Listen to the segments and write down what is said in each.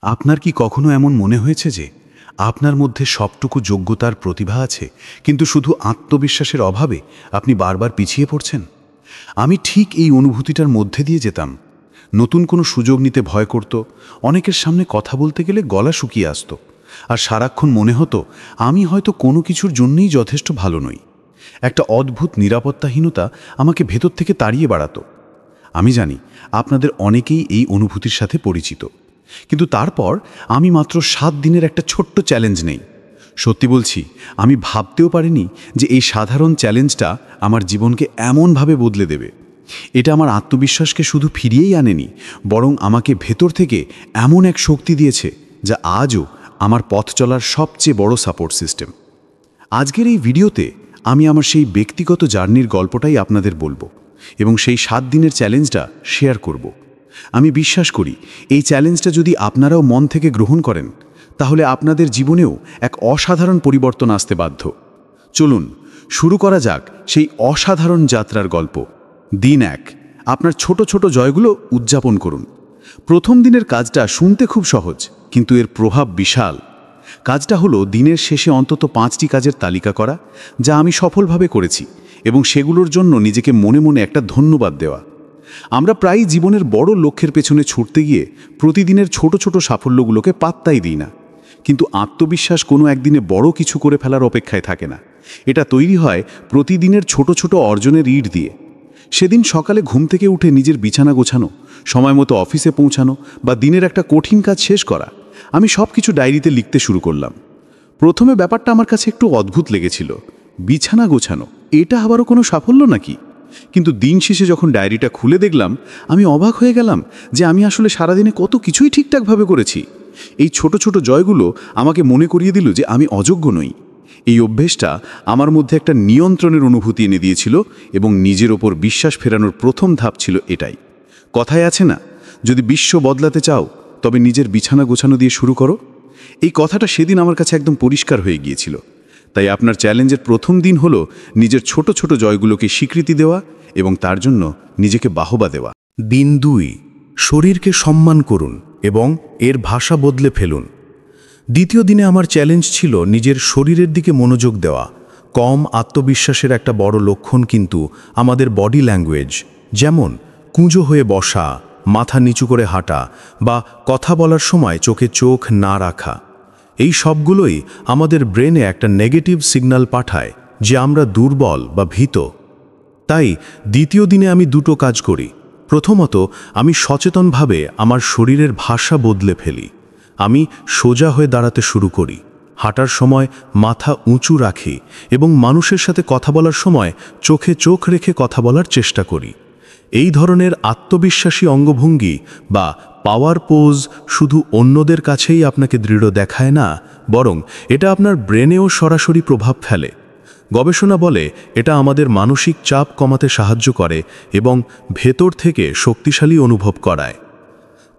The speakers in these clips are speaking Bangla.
আপনার কি কখনো এমন মনে হয়েছে যে আপনার মধ্যে সবটুকু যোগ্যতার প্রতিভা আছে, কিন্তু শুধু আত্মবিশ্বাসের অভাবে আপনি বারবার পিছিয়ে পড়ছেন? আমি ঠিক এই অনুভূতিটার মধ্যে দিয়ে যেতাম। নতুন কোনো সুযোগ নিতে ভয় করত, অনেকের সামনে কথা বলতে গেলে গলা শুকিয়ে আসতো, আর সারাক্ষণ মনে হতো আমি হয়তো কোনো কিছুর জন্যই যথেষ্ট ভালো নই। একটা অদ্ভুত নিরাপত্তাহীনতা আমাকে ভেতর থেকে তাড়িয়ে বেড়াতো। আমি জানি আপনাদের অনেকেই এই অনুভূতির সাথে পরিচিত, কিন্তু তারপর আমি মাত্র 7 দিনের একটা ছোট্ট চ্যালেঞ্জ নেই। সত্যি বলছি, আমি ভাবতেও পারিনি যে এই সাধারণ চ্যালেঞ্জটা আমার জীবনকে এমনভাবে বদলে দেবে। এটা আমার আত্মবিশ্বাসকে শুধু ফিরিয়েই আনেনি, বরং আমাকে ভেতর থেকে এমন এক শক্তি দিয়েছে যা আজও আমার পথ চলার সবচেয়ে বড় সাপোর্ট সিস্টেম। আজকের এই ভিডিওতে আমি আমার সেই ব্যক্তিগত জার্নির গল্পটাই আপনাদের বলবো, এবং সেই 7 দিনের চ্যালেঞ্জটা শেয়ার করব। আমি বিশ্বাস করি এই চ্যালেঞ্জটা যদি আপনারাও মন থেকে গ্রহণ করেন, তাহলে আপনাদের জীবনেও এক অসাধারণ পরিবর্তন আসতে বাধ্য। চলুন শুরু করা যাক সেই অসাধারণ যাত্রার গল্প। দিন 1, আপনার ছোট ছোট জয়গুলো উদযাপন করুন। প্রথম দিনের কাজটা শুনতে খুব সহজ, কিন্তু এর প্রভাব বিশাল। কাজটা হলো দিনের শেষে অন্তত 5টি কাজের তালিকা করা, যা আমি সফলভাবে করেছি, এবং সেগুলোর জন্য নিজেকে মনে মনে একটা ধন্যবাদ দেওয়া। আমরা প্রায়ই জীবনের বড় লক্ষ্যের পেছনে ছুটতে গিয়ে প্রতিদিনের ছোট ছোট সাফল্যগুলোকে পাত্তাই দিই না। কিন্তু আত্মবিশ্বাস কোনো একদিনে বড় কিছু করে ফেলার অপেক্ষায় থাকে না। এটা তৈরি হয় প্রতিদিনের ছোট ছোট অর্জনের ইট দিয়ে। সেদিন সকালে ঘুম থেকে উঠে নিজের বিছানা গোছানো, সময় মতো অফিসে পৌঁছানো, বা দিনের একটা কঠিন কাজ শেষ করা, আমি সব কিছু ডায়েরিতে লিখতে শুরু করলাম। প্রথমে ব্যাপারটা আমার কাছে একটু অদ্ভুত লেগেছিল। বিছানা গোছানো, এটা আবারও কোনো সাফল্য নাকি? কিন্তু দিন শেষে যখন ডায়েরিটা খুলে দেখলাম, আমি অবাক হয়ে গেলাম যে আমি আসলে সারাদিনে কত কিছুই ঠিকঠাকভাবে করেছি। এই ছোট ছোট জয়গুলো আমাকে মনে করিয়ে দিল যে আমি অযোগ্য নই। এই অভ্যেসটা আমার মধ্যে একটা নিয়ন্ত্রণের অনুভূতি এনে দিয়েছিল, এবং নিজের ওপর বিশ্বাস ফেরানোর প্রথম ধাপ ছিল এটাই। কথায় আছে না, যদি বিশ্ব বদলাতে চাও তবে নিজের বিছানা গোছানো দিয়ে শুরু করো। এই কথাটা সেদিন আমার কাছে একদম পরিষ্কার হয়ে গিয়েছিল। তাই আপনার চ্যালেঞ্জের প্রথম দিন হলো নিজের ছোট ছোট জয়গুলোকে স্বীকৃতি দেওয়া এবং তার জন্য নিজেকে বাহবা দেওয়া। দিন 2, শরীরকে সম্মান করুন এবং এর ভাষা বদলে ফেলুন। দ্বিতীয় দিনে আমার চ্যালেঞ্জ ছিল নিজের শরীরের দিকে মনোযোগ দেওয়া। কম আত্মবিশ্বাসের একটা বড় লক্ষণ কিন্তু আমাদের বডি ল্যাঙ্গুয়েজ, যেমন কুঁজো হয়ে বসা, মাথা নিচু করে হাঁটা, বা কথা বলার সময় চোখে চোখ না রাখা। এই সবগুলোই আমাদের ব্রেনে একটা নেগেটিভ সিগন্যাল পাঠায় যে আমরা দুর্বল বা ভীত। তাই দ্বিতীয় দিনে আমি 2টো কাজ করি। প্রথমত, আমি সচেতনভাবে আমার শরীরের ভাষা বদলে ফেলি। আমি সোজা হয়ে দাঁড়াতে শুরু করি, হাঁটার সময় মাথা উঁচু রাখি, এবং মানুষের সাথে কথা বলার সময় চোখে চোখ রেখে কথা বলার চেষ্টা করি। এই ধরনের আত্মবিশ্বাসী অঙ্গভঙ্গি বা পাওয়ার পোজ শুধু অন্যদের কাছেই আপনাকে দৃঢ় দেখায় না, বরং এটা আপনার ব্রেনেও সরাসরি প্রভাব ফেলে। গবেষণা বলে এটা আমাদের মানসিক চাপ কমাতে সাহায্য করে এবং ভেতর থেকে শক্তিশালী অনুভব করায়।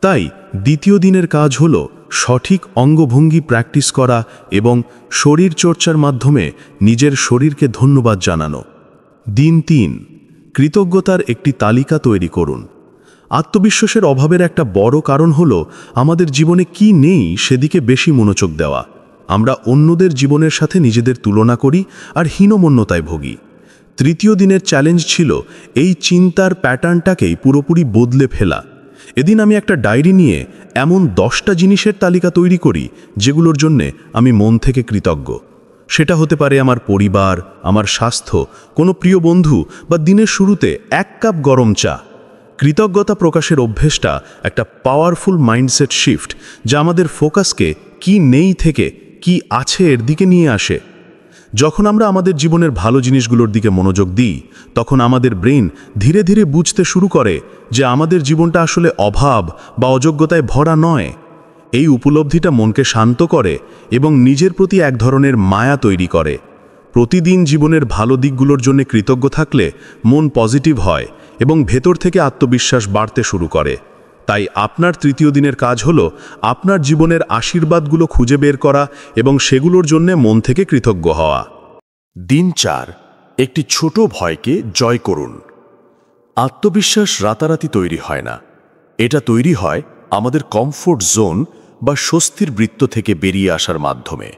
তাই দ্বিতীয় দিনের কাজ হল সঠিক অঙ্গভঙ্গি প্র্যাকটিস করা এবং শরীরচর্চার মাধ্যমে নিজের শরীরকে ধন্যবাদ জানানো। দিন 3, কৃতজ্ঞতার একটি তালিকা তৈরি করুন। আত্মবিশ্বাসের অভাবের একটা বড় কারণ হল আমাদের জীবনে কি নেই সেদিকে বেশি মনোযোগ দেওয়া। আমরা অন্যদের জীবনের সাথে নিজেদের তুলনা করি আর হীনমন্যতায় ভোগী। তৃতীয় দিনের চ্যালেঞ্জ ছিল এই চিন্তার প্যাটার্নটাকেই পুরোপুরি বদলে ফেলা। এদিন আমি একটা ডায়েরি নিয়ে এমন 10টা জিনিসের তালিকা তৈরি করি যেগুলোর জন্যে আমি মন থেকে কৃতজ্ঞ। সেটা হতে পারে আমার পরিবার, আমার স্বাস্থ্য, কোনো প্রিয় বন্ধু, বা দিনের শুরুতে 1 কাপ গরম চা। কৃতজ্ঞতা প্রকাশের অভ্যেসটা একটা পাওয়ারফুল মাইন্ডসেট শিফট, যা আমাদের ফোকাসকে কি নেই থেকে কি আছে এর দিকে নিয়ে আসে। যখন আমরা আমাদের জীবনের ভালো জিনিসগুলোর দিকে মনোযোগ দিই, তখন আমাদের ব্রেন ধীরে ধীরে বুঝতে শুরু করে যে আমাদের জীবনটা আসলে অভাব বা অযোগ্যতায় ভরা নয়। এই উপলব্ধিটা মনকে শান্ত করে এবং নিজের প্রতি এক ধরনের মায়া তৈরি করে। প্রতিদিন জীবনের ভালো দিকগুলোর জন্য কৃতজ্ঞ থাকলে মন পজিটিভ হয় এবং ভেতর থেকে আত্মবিশ্বাস বাড়তে শুরু করে। তাই আপনার তৃতীয় দিনের কাজ হলো আপনার জীবনের আশীর্বাদগুলো খুঁজে বের করা এবং সেগুলোর জন্য মন থেকে কৃতজ্ঞ হওয়া। দিন 4, একটি ছোট ভয়কে জয় করুন। আত্মবিশ্বাস রাতারাতি তৈরি হয় না। এটা তৈরি হয় আমাদের কমফোর্ট জোন বা স্বস্তির বৃত্ত থেকে বেরিয়ে আসার মাধ্যমে।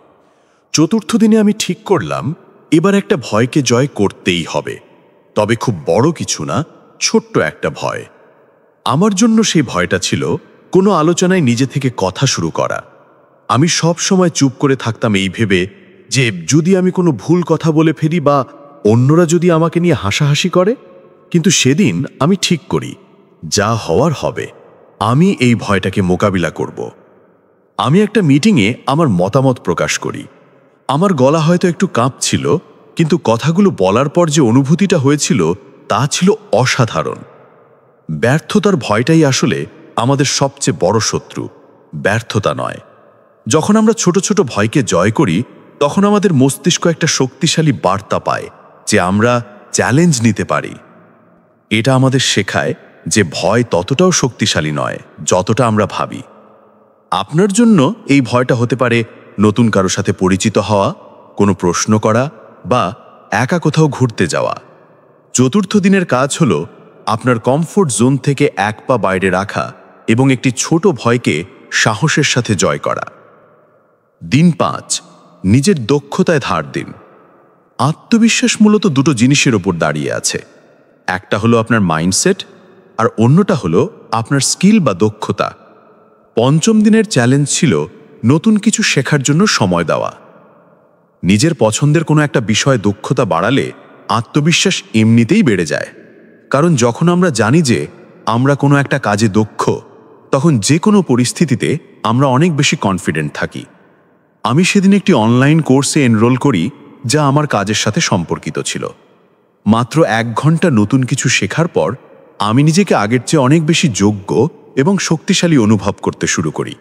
চতুর্থ দিনে আমি ঠিক করলাম এবার একটা ভয়কে জয় করতেই হবে, তবে খুব বড় কিছু না, ছোট্ট একটা ভয়। আমার জন্য সেই ভয়টা ছিল কোনো আলোচনায় নিজে থেকে কথা শুরু করা। আমি সব সময় চুপ করে থাকতাম এই ভেবে যে যদি আমি কোনো ভুল কথা বলে ফেলি বা অন্যরা যদি আমাকে নিয়ে হাসাহাসি করে। কিন্তু সেদিন আমি ঠিক করি যা হওয়ার হবে, আমি এই ভয়টাকে মোকাবিলা করব। আমি একটা মিটিংয়ে আমার মতামত প্রকাশ করি। আমার গলা হয়তো একটু কাঁপছিল, কিন্তু কথাগুলো বলার পর যে অনুভূতিটা হয়েছিল তা ছিল অসাধারণ। ব্যর্থতার ভয়টাই আসলে আমাদের সবচেয়ে বড় শত্রু, ব্যর্থতা নয়। যখন আমরা ছোট ছোট ভয়কে জয় করি তখন আমাদের মস্তিষ্ক একটা শক্তিশালী বার্তা পায় যে আমরা চ্যালেঞ্জ নিতে পারি। এটা আমাদের শেখায় যে ভয় ততটাও শক্তিশালী নয় যতটা আমরা ভাবি। আপনার জন্য এই ভয়টা হতে পারে নতুন কারো সাথে পরিচিত হওয়া, কোনো প্রশ্ন করা বা একা কোথাও ঘুরতে যাওয়া। চতুর্থ দিনের কাজ হলো আপনার কমফোর্ট জোন থেকে এক পা বাইরে রাখা এবং একটি ছোট ভয়কে সাহসের সাথে জয় করা। দিন 5, নিজের দক্ষতায় ধার দিন। আত্মবিশ্বাস মূলত দুটো জিনিসের ওপর দাঁড়িয়ে আছে। একটা হলো আপনার মাইন্ডসেট আর অন্যটা হলো আপনার স্কিল বা দক্ষতা। পঞ্চম দিনের চ্যালেঞ্জ ছিল নতুন কিছু শেখার জন্য সময় দেওয়া। নিজের পছন্দের কোনো একটা বিষয়ে দক্ষতা বাড়ালে আত্মবিশ্বাস এমনিতেই বেড়ে যায়। কারণ যখন আমরা জানি যে আমরা কোনো একটা কাজে দক্ষ, তখন যে কোনো পরিস্থিতিতে আমরা অনেক বেশি কনফিডেন্ট থাকি। আমি সেদিন একটি অনলাইন কোর্সে এনরোল করি যা আমার কাজের সাথে সম্পর্কিত ছিল। মাত্র 1 ঘন্টা নতুন কিছু শেখার পর আমি নিজেকে আগের চেয়ে অনেক বেশি যোগ্য এবং শক্তিশালী অনুভব করতে শুরু করি।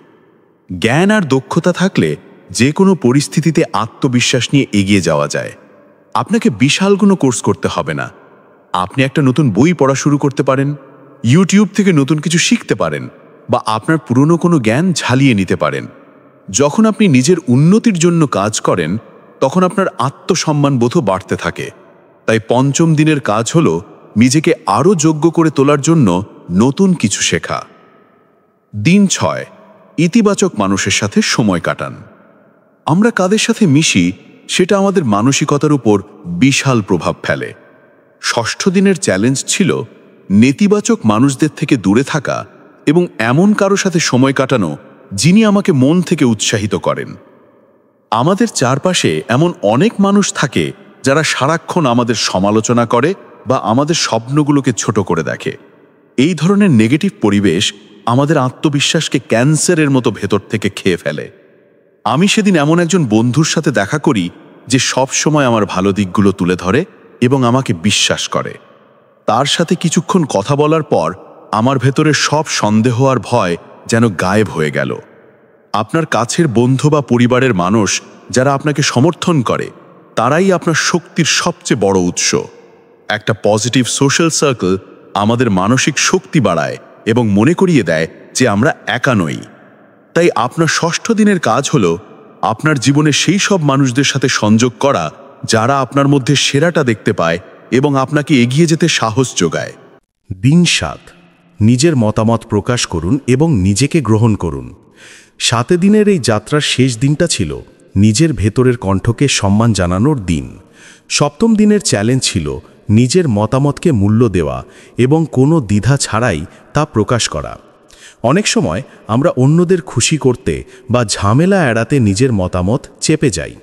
জ্ঞান আর দক্ষতা থাকলে যে কোনো পরিস্থিতিতে আত্মবিশ্বাস নিয়ে এগিয়ে যাওয়া যায়। আপনাকে বিশাল কোনো কোর্স করতে হবে না। আপনি একটা নতুন বই পড়া শুরু করতে পারেন, ইউটিউব থেকে নতুন কিছু শিখতে পারেন বা আপনার পুরনো কোনো জ্ঞান ঝালিয়ে নিতে পারেন। যখন আপনি নিজের উন্নতির জন্য কাজ করেন তখন আপনার আত্মসম্মানবোধও বাড়তে থাকে। তাই পঞ্চম দিনের কাজ হলো নিজেকে আরও যোগ্য করে তোলার জন্য নতুন কিছু শেখা। দিন 6, ইতিবাচক মানুষের সাথে সময় কাটান। আমরা কাদের সাথে মিশি সেটা আমাদের মানসিকতার উপর বিশাল প্রভাব ফেলে। ষষ্ঠ দিনের চ্যালেঞ্জ ছিল নেতিবাচক মানুষদের থেকে দূরে থাকা এবং এমন কারো সাথে সময় কাটানো যিনি আমাকে মন থেকে উৎসাহিত করেন। আমাদের চারপাশে এমন অনেক মানুষ থাকে যারা সারাক্ষণ আমাদের সমালোচনা করে বা আমাদের স্বপ্নগুলোকে ছোট করে দেখে। এই ধরনের নেগেটিভ পরিবেশ আমাদের আত্মবিশ্বাসকে ক্যান্সারের মতো ভেতর থেকে খেয়ে ফেলে। আমি সেদিন এমন একজন বন্ধুর সাথে দেখা করি যে সব সময় আমার ভালো দিকগুলো তুলে ধরে এবং আমাকে বিশ্বাস করে। তার সাথে কিছুক্ষণ কথা বলার পর আমার ভেতরে সব সন্দেহ আর ভয় যেন গায়েব হয়ে গেল। আপনার কাছের বন্ধু বা পরিবারের মানুষ যারা আপনাকে সমর্থন করে তারাই আপনার শক্তির সবচেয়ে বড় উৎস। একটা পজিটিভ সোশ্যাল সার্কেল আমাদের মানসিক শক্তি বাড়ায় এবং মনে করিয়ে দেয় যে আমরা একা নই। তাই আপনার ষষ্ঠ দিনের কাজ হলো আপনার জীবনে সেই সব মানুষদের সাথে সংযোগ করা যারা আপনার মধ্যে সেরাটা দেখতে পায় এবং আপনাকে এগিয়ে যেতে সাহস যোগায়। দিন 7, নিজের মতামত প্রকাশ করুন এবং নিজেকে গ্রহণ করুন। 7 দিনের এই যাত্রার শেষ দিনটা ছিল নিজের ভেতরের কণ্ঠকে সম্মান জানানোর দিন। 7ম দিনের চ্যালেঞ্জ ছিল নিজের মতামতকে মূল্য দেওয়া এবং কোনো দ্বিধা ছাড়াই তা প্রকাশ করা। অনেক সময় আমরা অন্যদের খুশি করতে বা ঝামেলা এড়াতে নিজের মতামত চেপে যাই,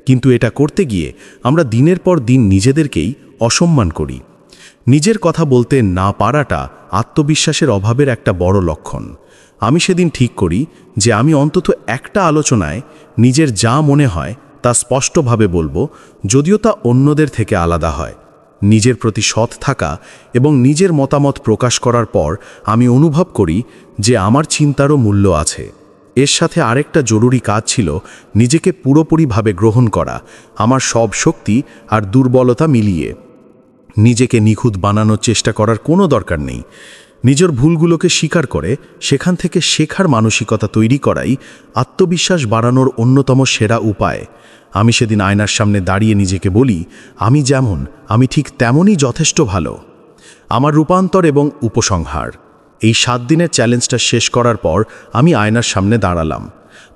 কিন্তু এটা করতে গিয়ে আমরা দিনের পর দিন নিজেদেরকেই অসম্মান করি। নিজের কথা বলতে না পারাটা আত্মবিশ্বাসের অভাবের একটা বড় লক্ষণ। আমি সেদিন ঠিক করি যে আমি অন্তত একটা আলোচনায় নিজের যা মনে হয় তা স্পষ্টভাবে বলবো, যদিও তা অন্যদের থেকে আলাদা হয়। নিজের প্রতি সৎ থাকা এবং নিজের মতামত প্রকাশ করার পর আমি অনুভব করি যে আমার চিন্তারও মূল্য আছে। এর সাথে আরেকটা জরুরি কাজ ছিল নিজেকে পুরোপুরিভাবে গ্রহণ করা, আমার সব শক্তি আর দুর্বলতা মিলিয়ে। নিজেকে নিখুঁত বানানোর চেষ্টা করার কোনো দরকার নেই। নিজের ভুলগুলোকে স্বীকার করে সেখান থেকে শেখার মানসিকতা তৈরি করাই আত্মবিশ্বাস বাড়ানোর অন্যতম সেরা উপায়। আমি সেদিন আয়নার সামনে দাঁড়িয়ে নিজেকে বলি, আমি যেমন আমি ঠিক তেমনই যথেষ্ট ভালো। আমার রূপান্তর এবং উপসংহার। এই 7 দিনের চ্যালেঞ্জটা শেষ করার পর আমি আয়নার সামনে দাঁড়ালাম।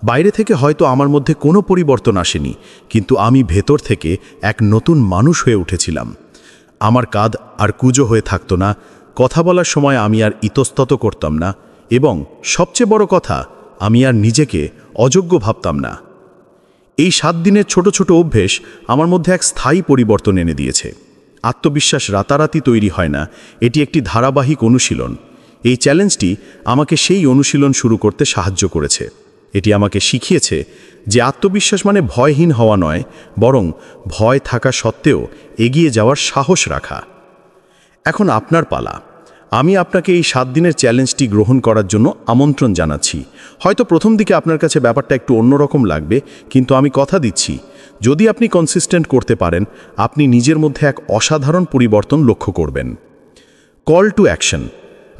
বাইরে থেকে হয়তো আমার মধ্যে কোনো পরিবর্তন আসেনি, কিন্তু আমি ভেতর থেকে এক নতুন মানুষ হয়ে উঠেছিলাম। আমার কাঁধ আর কুঁজো হয়ে থাকতো না, কথা বলার সময় আমি আর ইতস্তত করতাম না, এবং সবচেয়ে বড় কথা, আমি আর নিজেকে অযোগ্য ভাবতাম না। এই 7 দিনের ছোট ছোট অভ্যেস আমার মধ্যে এক স্থায়ী পরিবর্তন এনে দিয়েছে। আত্মবিশ্বাস রাতারাতি তৈরি হয় না, এটি একটি ধারাবাহিক অনুশীলন। এই চ্যালেঞ্জটি আমাকে সেই অনুশীলন শুরু করতে সাহায্য করেছে। এটি আমাকে শিখিয়েছে যে আত্মবিশ্বাস মানে ভয়হীন হওয়া নয়, বরং ভয় থাকা সত্ত্বেও এগিয়ে যাওয়ার সাহস রাখা। এখন আপনার পালা। আমি আপনাকে এই 7 দিনের চ্যালেঞ্জটি গ্রহণ করার জন্য আমন্ত্রণ জানাচ্ছি। হয়তো প্রথম দিকে আপনার কাছে ব্যাপারটা একটু অন্যরকম লাগবে, কিন্তু আমি কথা দিচ্ছি, যদি আপনি কনসিস্টেন্ট করতে পারেন, আপনি নিজের মধ্যে এক অসাধারণ পরিবর্তন লক্ষ্য করবেন। Call to action.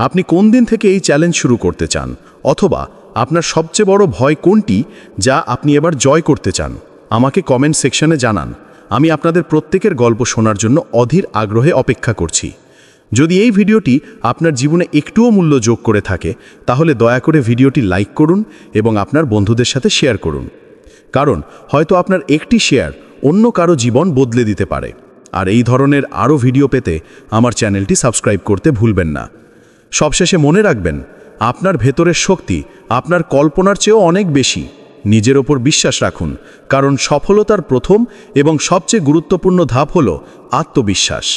আপনি কোন দিন থেকে এই চ্যালেঞ্জ শুরু করতে চান, অথবা আপনার সবচেয়ে বড় ভয় কোনটি যা আপনি এবার জয় করতে চান, আমাকে কমেন্ট সেকশনে জানান। আমি আপনাদের প্রত্যেকের গল্প শোনার জন্য অধীর আগ্রহে অপেক্ষা করছি। যদি এই ভিডিওটি আপনার জীবনে একটুও মূল্য যোগ করে থাকে, তাহলে দয়া করে ভিডিওটি লাইক করুন এবং আপনার বন্ধুদের সাথে শেয়ার করুন। কারণ হয়তো আপনার একটি শেয়ার অন্য কারো জীবন বদলে দিতে পারে। আর এই ধরনের আরও ভিডিও পেতে আমার চ্যানেলটি সাবস্ক্রাইব করতে ভুলবেন না। সবশেষে মনে রাখবেন, আপনার ভেতরের শক্তি আপনার কল্পনার চেয়েও অনেক বেশি। নিজের ওপর বিশ্বাস রাখুন, কারণ সফলতার প্রথম এবং সবচেয়ে গুরুত্বপূর্ণ ধাপ হলো আত্মবিশ্বাস।